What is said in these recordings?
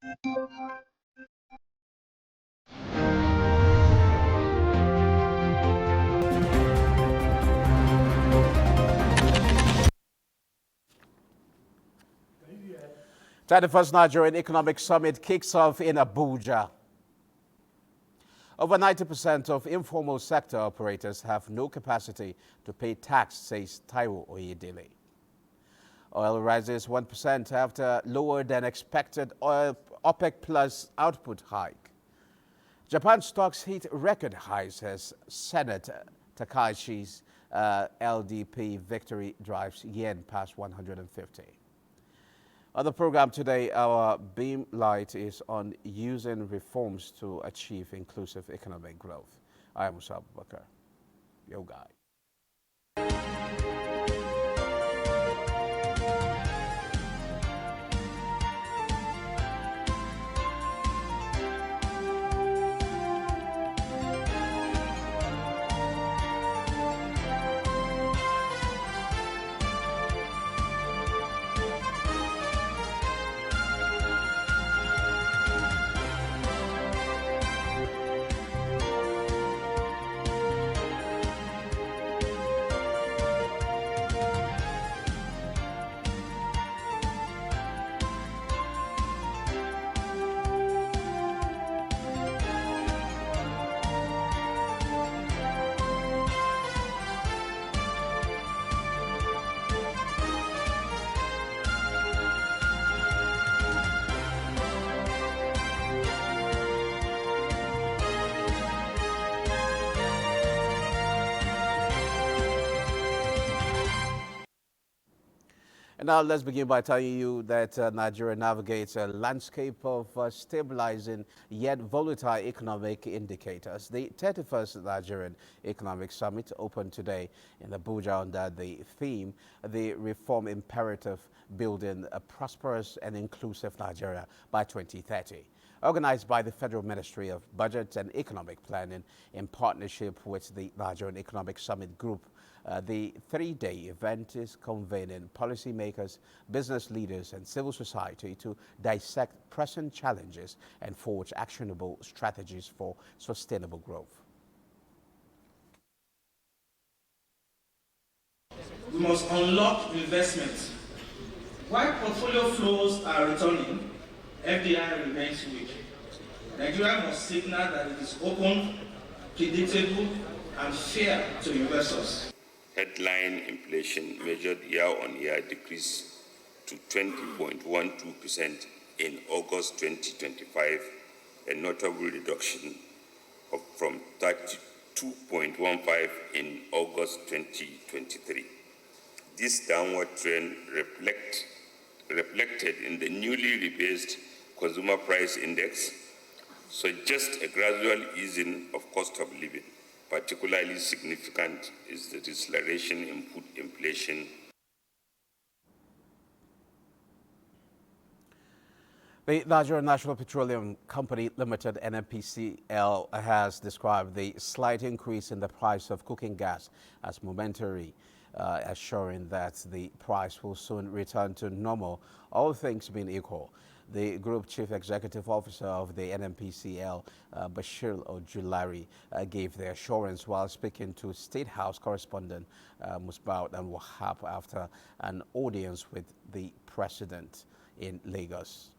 The first Nigerian Economic Summit kicks off in Abuja. Over 90% of informal sector operators have no capacity to pay tax, says Taiwo Oyedele. Oil rises 1% after lower than expected oil OPEC plus output hike. Japan stocks hit record highs as Senator Takashi's LDP victory drives yen past 150. On the program today, our beam light is on using reforms to achieve inclusive economic growth. I am Musa Abubakar, your guide. And now let's begin by telling you that Nigeria navigates a landscape of stabilizing yet volatile economic indicators. The 31st Nigerian Economic Summit opened today in Abuja under the theme, the reform imperative, building a prosperous and inclusive Nigeria by 2030. Organized by the Federal Ministry of Budget and Economic Planning in partnership with the Nigerian Economic Summit Group, the three-day event is convening policymakers, business leaders, and civil society to dissect present challenges and forge actionable strategies for sustainable growth. We must unlock investment. While portfolio flows are returning, FDI remains weak. Nigeria must signal that it is open, predictable, and fair to investors. Headline inflation measured year-on-year decreased to 20.12% in August 2025, a notable reduction from 32.15% in August 2023. This downward trend reflected in the newly rebased Consumer Price Index suggests a gradual easing of cost of living. Particularly significant is the deceleration in food inflation. The Nigerian National Petroleum Company Limited, NNPCL, has described the slight increase in the price of cooking gas as momentary, assuring that the price will soon return to normal, all things being equal. The Group Chief Executive Officer of the NNPCL, Bashir Ojulari, gave the assurance while speaking to State House correspondent Musbaut and Wahab after an audience with the President in Lagos.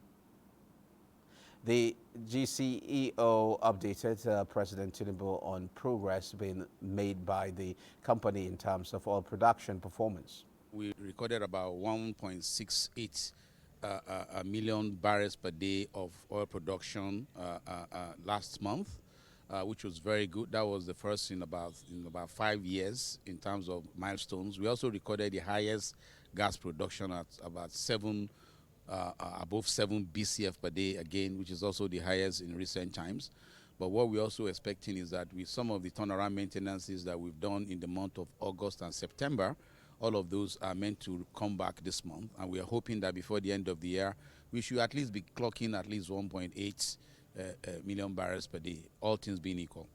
The GCEO updated President Tinubu on progress being made by the company in terms of oil production performance. We recorded about 1.68 million barrels per day of oil production last month, which was very good. That was the first in about 5 years in terms of milestones. We also recorded the highest gas production at about above 7 BCF per day again, which is also the highest in recent times. But what we're also expecting is that with some of the turnaround maintenances that we've done in the month of August and September, all of those are meant to come back this month, and we are hoping that before the end of the year, we should at least be clocking at least 1.8 million barrels per day, all things being equal.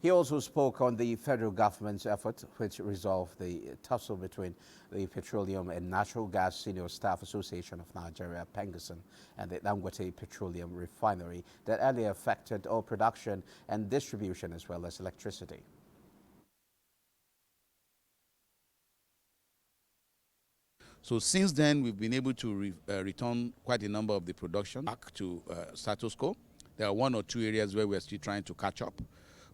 He also spoke on the federal government's effort, which resolved the tussle between the Petroleum and Natural Gas Senior Staff Association of Nigeria, Pengassan, and the Dangote Petroleum Refinery that earlier affected oil production and distribution as well as electricity. So since then, we've been able to return quite a number of the production back to status quo. There are one or two areas where we're still trying to catch up,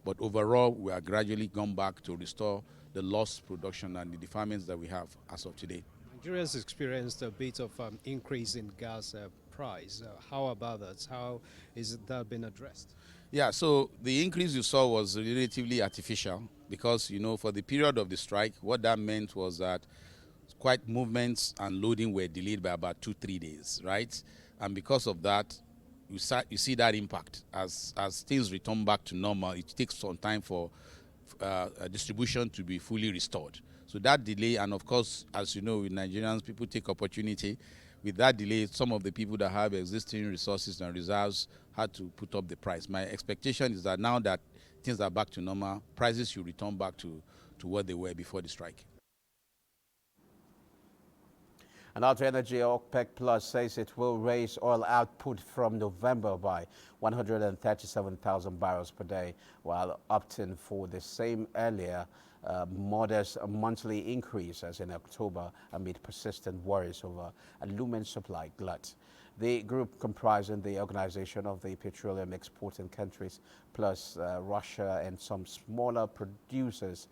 but overall, we are gradually gone back to restore the lost production and the deferments that we have as of today. Nigeria's experienced a bit of increase in gas price. How about that? How is that been addressed? Yeah, so the increase you saw was relatively artificial because, you know, for the period of the strike, what that meant was that quite movements and loading were delayed by about 2-3 days, right? And because of that, you see that impact. As things return back to normal, it takes some time for distribution to be fully restored. So that delay, and of course, as you know, with Nigerians, people take opportunity. With that delay, some of the people that have existing resources and reserves had to put up the price. My expectation is that now that things are back to normal, prices should return back to what they were before the strike. And Alto Energy OPEC Plus says it will raise oil output from November by 137,000 barrels per day, while opting for the same earlier modest monthly increase as in October amid persistent worries over a looming supply glut. The group, comprising the Organization of the Petroleum Exporting Countries plus Russia and some smaller producers,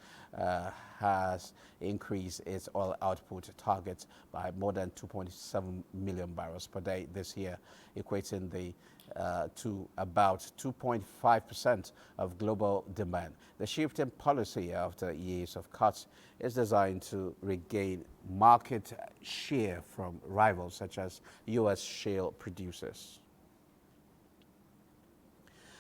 has increased its oil output target by more than 2.7 million barrels per day this year, equating to about 2.5% of global demand. The shift in policy after years of cuts is designed to regain market share from rivals such as U.S. shale producers.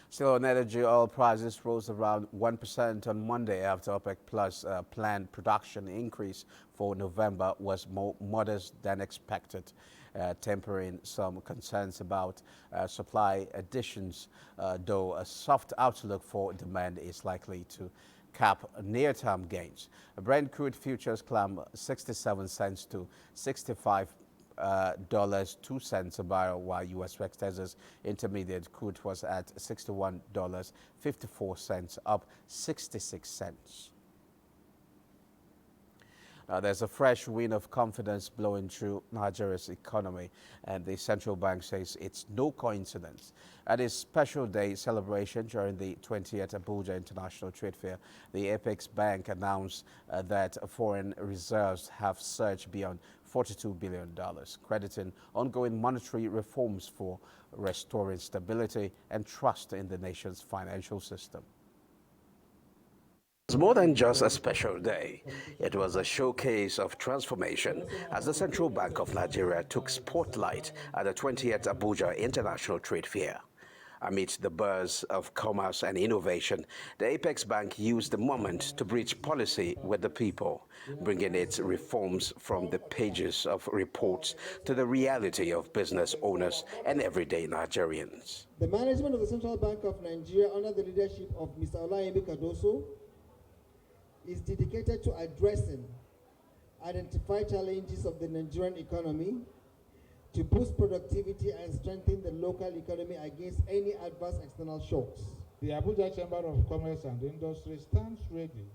Still on energy, oil prices rose around 1% on Monday after OPEC Plus planned production increase for November was more modest than expected, tempering some concerns about supply additions, though a soft outlook for demand is likely to cap near-term gains. Brent crude futures climbed 67 cents to $65.02 a barrel, while U.S. West Texas Intermediate crude was at $61.54, up 66 cents. There's a fresh wind of confidence blowing through Nigeria's economy, and the central bank says it's no coincidence. At its special day celebration during the 20th Abuja International Trade Fair, the Apex Bank announced that foreign reserves have surged beyond $42 billion, crediting ongoing monetary reforms for restoring stability and trust in the nation's financial system. It was more than just a special day. It was a showcase of transformation as the Central Bank of Nigeria took spotlight at the 20th Abuja International Trade Fair. Amid the buzz of commerce and innovation, the Apex Bank used the moment to bridge policy with the people, bringing its reforms from the pages of reports to the reality of business owners and everyday Nigerians. The management of the Central Bank of Nigeria, under the leadership of Mr. Olayemi Cardoso, is dedicated to addressing identified challenges of the Nigerian economy to boost productivity and strengthen the local economy against any adverse external shocks. The Abuja Chamber of Commerce and Industry stands ready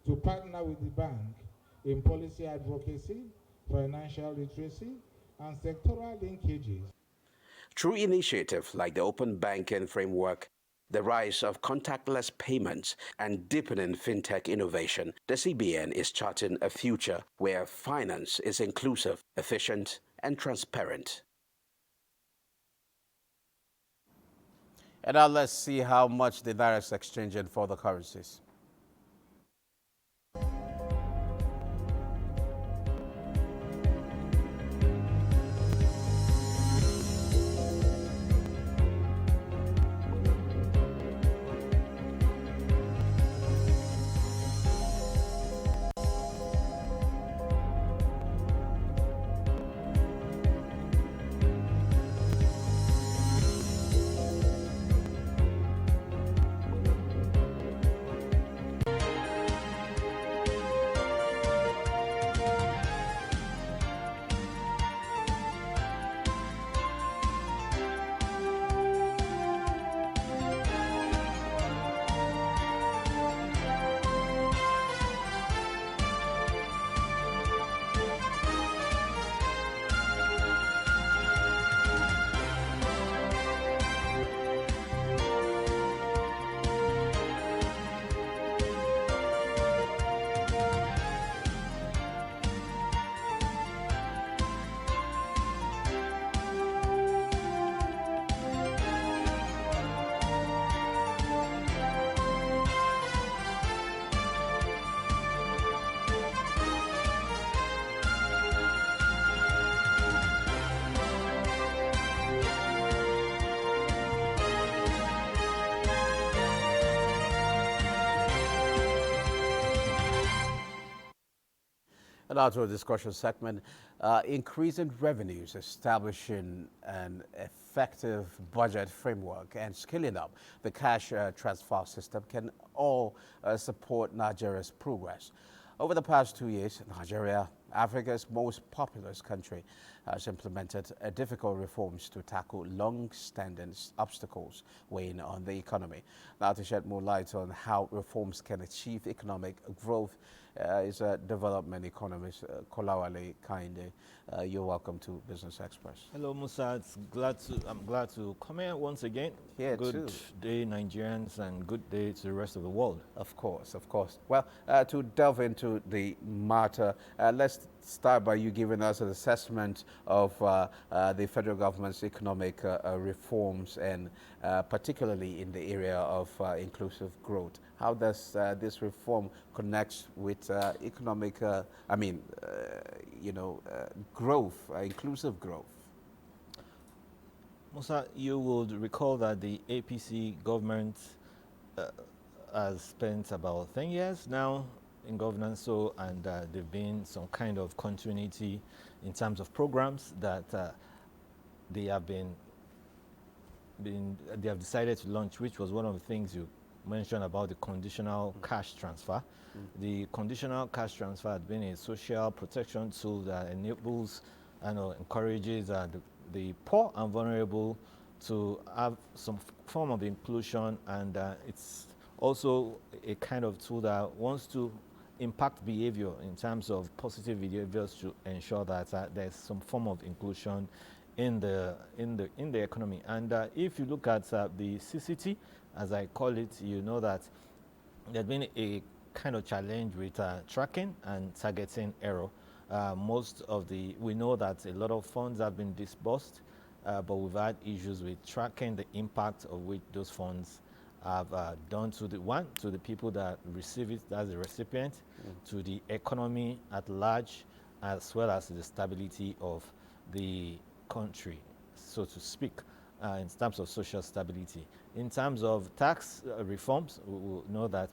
to partner with the bank in policy advocacy, financial literacy, and sectoral linkages. Through initiatives like the Open Banking Framework, the rise of contactless payments, and deepening fintech innovation, the CBN is charting a future where finance is inclusive, efficient, and transparent. And now let's see how much the naira is exchanging for the currencies. Now to a discussion segment, increasing revenues, establishing an effective budget framework, and scaling up the cash transfer system can all support Nigeria's progress. Over the past 2 years, Nigeria, Africa's most populous country, has implemented difficult reforms to tackle long-standing obstacles weighing on the economy. Now, to shed more light on how reforms can achieve economic growth is development economist Kolawale Kainde. You're welcome to Business Express. Hello, Musa. I'm glad to come here once again. Here good too. day, Nigerians, and good day to the rest of the world. Of course, of course. Well, to delve into the matter, let's start by you giving us an assessment of the federal government's economic reforms, and particularly in the area of inclusive growth. How does this reform connect with economic, growth, inclusive growth? Musa, you would recall that the APC government has spent about 10 years now in governance, and there've been some kind of continuity in terms of programs that they have decided to launch, which was one of the things you mentioned about the conditional cash transfer. The conditional cash transfer has been a social protection tool that enables and encourages the poor and vulnerable to have some form of inclusion, and it's also a kind of tool that wants to impact behavior in terms of positive behaviors to ensure that there's some form of inclusion in the economy. And if you look at the CCT, as I call it, you know that there's been a kind of challenge with tracking and targeting error. We know that a lot of funds have been disbursed, but we've had issues with tracking the impact of which those funds have done to the people that receive it, that's the recipient, to the economy at large, as well as the stability of the country, so to speak, in terms of social stability. In terms of tax reforms, we will know that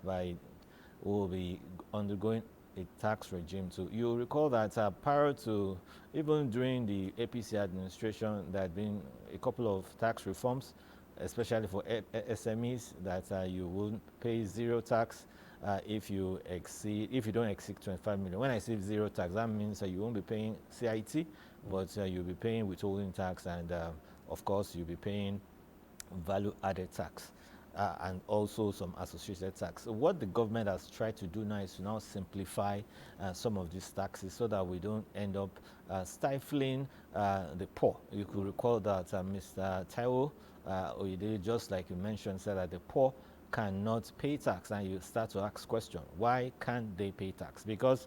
we'll be undergoing a tax regime too. You'll recall that prior to, even during the APC administration, there had been a couple of tax reforms, especially for SMEs, that you won't pay zero tax if you don't exceed 25 million. When I say zero tax, that means you won't be paying CIT, but you'll be paying withholding tax, and of course you'll be paying value-added tax. And also some associated tax. So what the government has tried to do now is to now simplify some of these taxes so that we don't end up stifling the poor. You could recall that Mr. Taiwo Oyedele, just like you mentioned, said that the poor cannot pay tax, and you start to ask question, why can't they pay tax? Because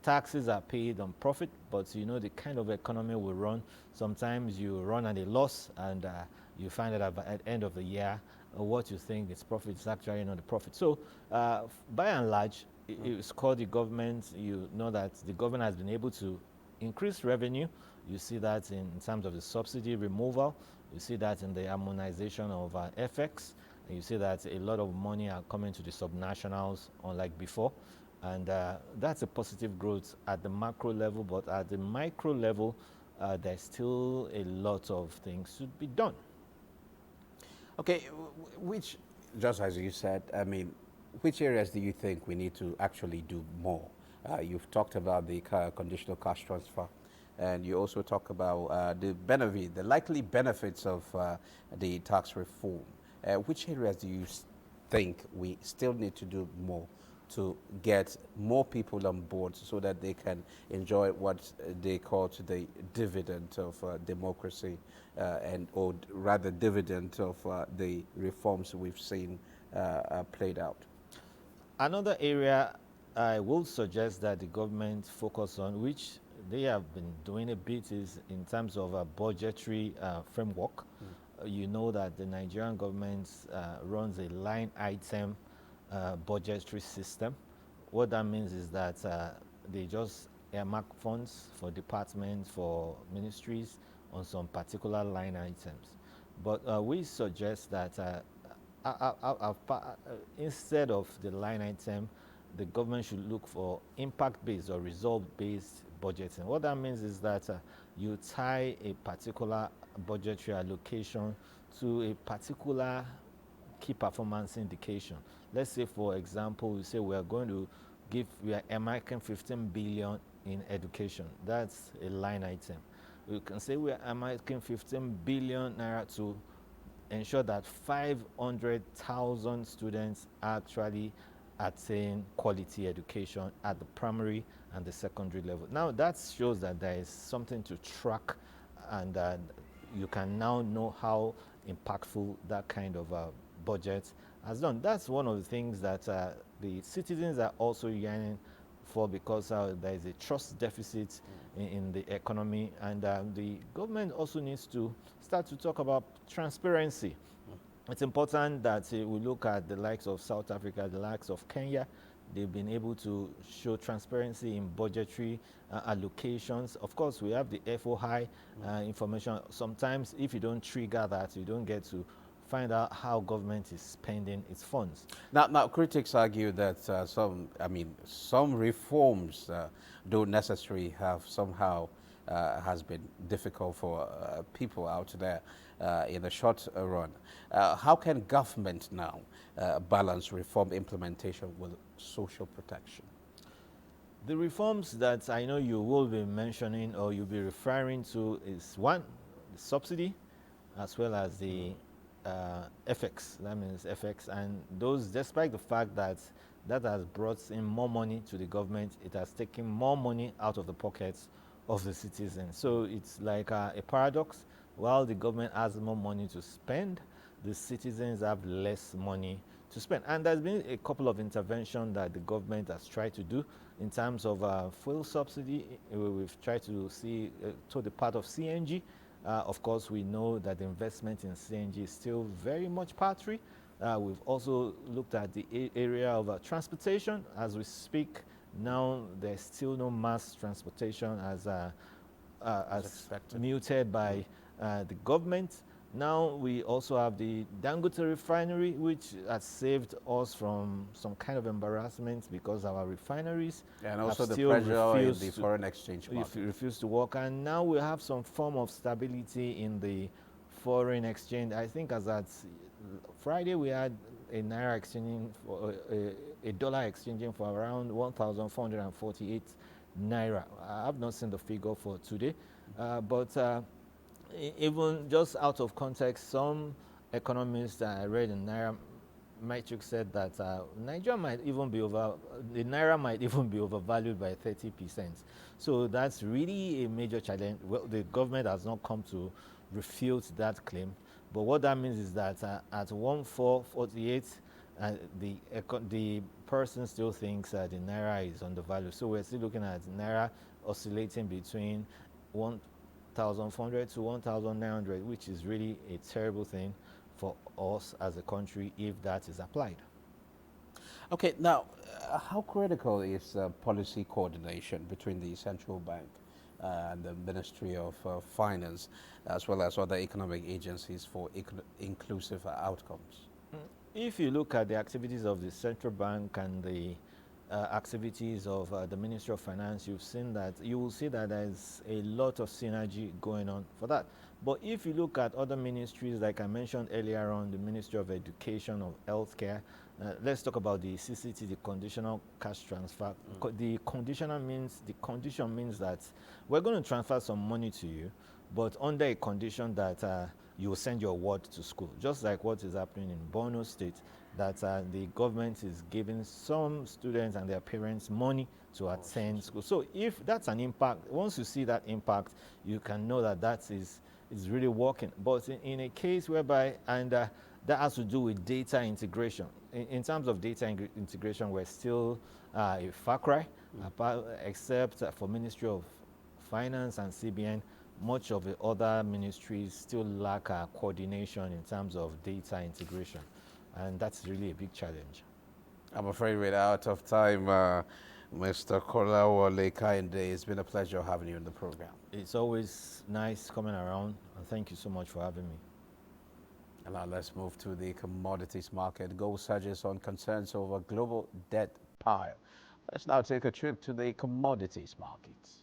taxes are paid on profit, but the kind of economy we run, sometimes you run at a loss, and you find that at the end of the year, what you think is profit is actually not the profit. So by and large, it's called the government. You know that the government has been able to increase revenue. You see that in terms of the subsidy removal. You see that in the harmonization of FX. And you see that a lot of money are coming to the subnationals, unlike before. And that's a positive growth at the macro level, but at the micro level, there's still a lot of things to be done. Okay, which, just as you said, which areas do you think we need to actually do more? You've talked about the conditional cash transfer, and you also talk about the likely benefits of the tax reform. Which areas do you think we still need to do more to get more people on board so that they can enjoy what they call the dividend of democracy, or rather dividend of the reforms we've seen played out? Another area I will suggest that the government focus on, which they have been doing a bit, is in terms of a budgetary framework. You know that the Nigerian government runs a line item budgetary system. What that means is that they just earmark funds for departments, for ministries on some particular line items. But we suggest that instead of the line item, the government should look for impact-based or result-based budgeting. What that means is that you tie a particular budgetary allocation to a particular key performance indication. Let's say, for example, we say we are earmarking 15 billion in education. That's a line item. We can say we are earmarking 15 billion naira to ensure that 500,000 students actually attain quality education at the primary and the secondary level. Now that shows that there is something to track, and you can now know how impactful that kind of budget has done. That's one of the things that the citizens are also yearning for, because there is a trust deficit in the economy, and the government also needs to start to talk about transparency. It's important that we look at the likes of South Africa, the likes of Kenya. They've been able to show transparency in budgetary allocations. Of course, we have the FOI information. Sometimes if you don't trigger that, you don't get to find out how government is spending its funds. Now, critics argue that some reforms, though necessary, have somehow has been difficult for people out there in the short run. How can government now balance reform implementation with social protection? The reforms that I know you will be mentioning or you'll be referring to is, one, the subsidy, as well as the FX. That means FX, and those, despite the fact that that has brought in more money to the government, it has taken more money out of the pockets of the citizens. So it's like a paradox. While the government has more money to spend, the citizens have less money to spend. And there's been a couple of interventions that the government has tried to do in terms of fuel subsidy. We've tried to see to the part of CNG. Of course, we know that the investment in CNG is still very much paltry. We've also looked at the area of transportation. As we speak now, there's still no mass transportation as muted by the government. Now we also have the Dangote refinery, which has saved us from some kind of embarrassment because our refineries and also the still pressure in the foreign exchange market refuse to work. And now we have some form of stability in the foreign exchange. I think as at Friday we had a naira exchanging for a dollar exchanging for around 1,448 naira. I have not seen the figure for today, but even just out of context, some economists I read in Naira Matrix said that Nigeria might even be the naira might even be overvalued by 30%. So that's really a major challenge. Well, the government has not come to refute that claim, but what that means is that at 1,448, the person still thinks the naira is undervalued. So we're still looking at naira oscillating between 1,400 to 1,900, which is really a terrible thing for us as a country if that is applied. Okay, now, how critical is policy coordination between the central bank and the Ministry of Finance, as well as other economic agencies for inclusive outcomes? If you look at the activities of the central bank and the activities of the Ministry of Finance, you will see that there's a lot of synergy going on for that. But if you look at other ministries, like I mentioned earlier on, the Ministry of Education, of Healthcare, let's talk about the CCT, the conditional cash transfer. The condition means that we're going to transfer some money to you, but under a condition that you will send your ward to school, just like what is happening in Borno State, that the government is giving some students and their parents money to attend school. So if that's an impact, once you see that impact, you can know that that is really working. But in a case whereby, and that has to do with data integration. In terms of data integration, we're still a far cry, except for Ministry of Finance and CBN. Much of the other ministries still lack coordination in terms of data integration. And that's really a big challenge. I'm afraid we're out of time, Mr. Kolawole Kehinde. It's been a pleasure having you on the program. It's always nice coming around, and thank you so much for having me. And now let's move to the commodities market. Gold surges on concerns over global debt pile. Let's now take a trip to the commodities markets.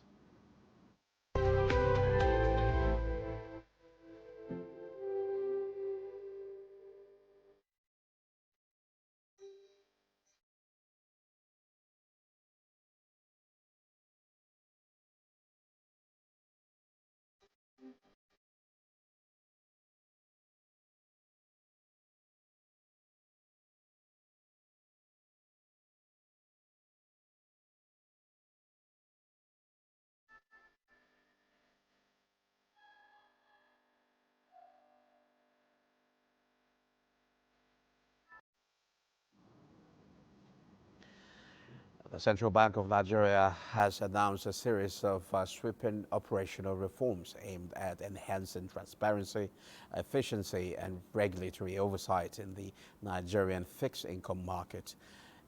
The Central Bank of Nigeria has announced a series of sweeping operational reforms aimed at enhancing transparency, efficiency, and regulatory oversight in the Nigerian fixed income market.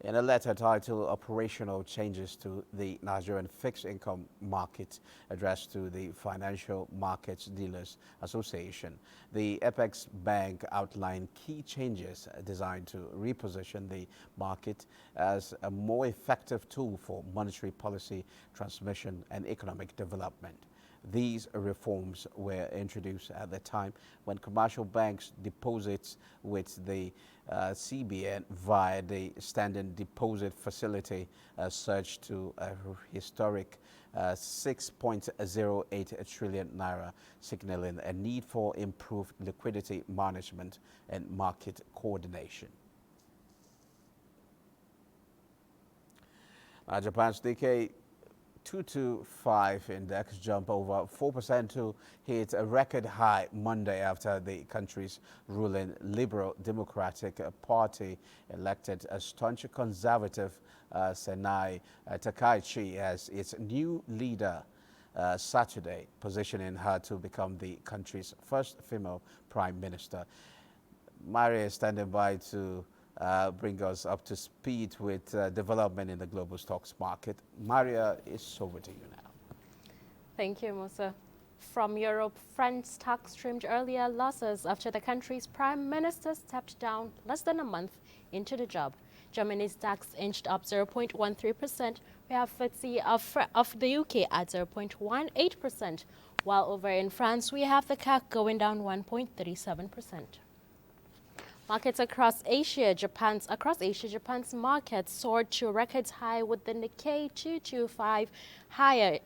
In a letter titled Operational Changes to the Nigerian Fixed Income Market addressed to the Financial Markets Dealers Association, the Apex Bank outlined key changes designed to reposition the market as a more effective tool for monetary policy transmission and economic development. These reforms were introduced at the time when commercial banks deposits with the CBN via the standing deposit facility surged to a historic 6.08 trillion naira, signaling a need for improved liquidity management and market coordination. Japan's Nikkei 225 index jumped over 4% to hit a record high Monday after the country's ruling Liberal Democratic Party elected a staunch conservative Senai Takaichi as its new leader Saturday, positioning her to become the country's first female prime minister. Maria is standing by to bring us up to speed with development in the global stocks market. Maria, it's over to you now. Thank you, Musa. From Europe, French stocks trimmed earlier losses after the country's prime minister stepped down less than a month into the job. Germany's DAX inched up 0.13%. We have FTSE of the UK at 0.18%, while over in France, we have the CAC going down 1.37%. Markets across Asia, Japan's markets soared to a record high with the Nikkei 225 higher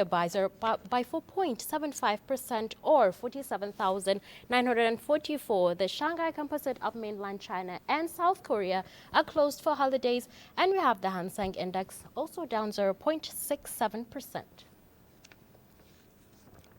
by 4.75% or 47,944. The Shanghai Composite of mainland China and South Korea are closed for holidays, and we have the Hang Seng Index also down 0.67%.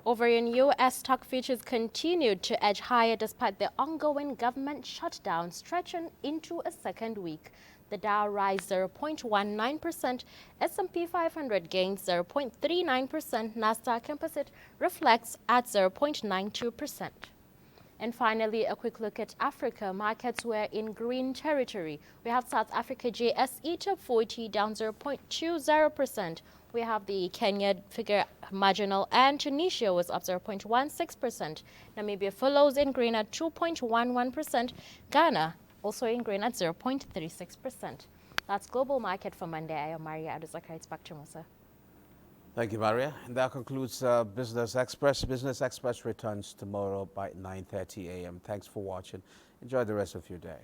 Over in U.S., stock futures continued to edge higher despite the ongoing government shutdown stretching into a second week. The Dow rose 0.19%, S&P 500 gains 0.39%, Nasdaq Composite reflects at 0.92%. And finally, a quick look at Africa. Markets were in green territory. We have South Africa JSE top 40 down 0.20%. We have the Kenya figure marginal, and Tunisia was up 0.16%. Namibia follows in green at 2.11%. Ghana also in green at 0.36%. That's global market for Monday. I am Maria Aduzaka. It's back to Musa. Thank you, Maria. And that concludes Business Express. Business Express returns tomorrow by 9:30 a.m. Thanks for watching. Enjoy the rest of your day.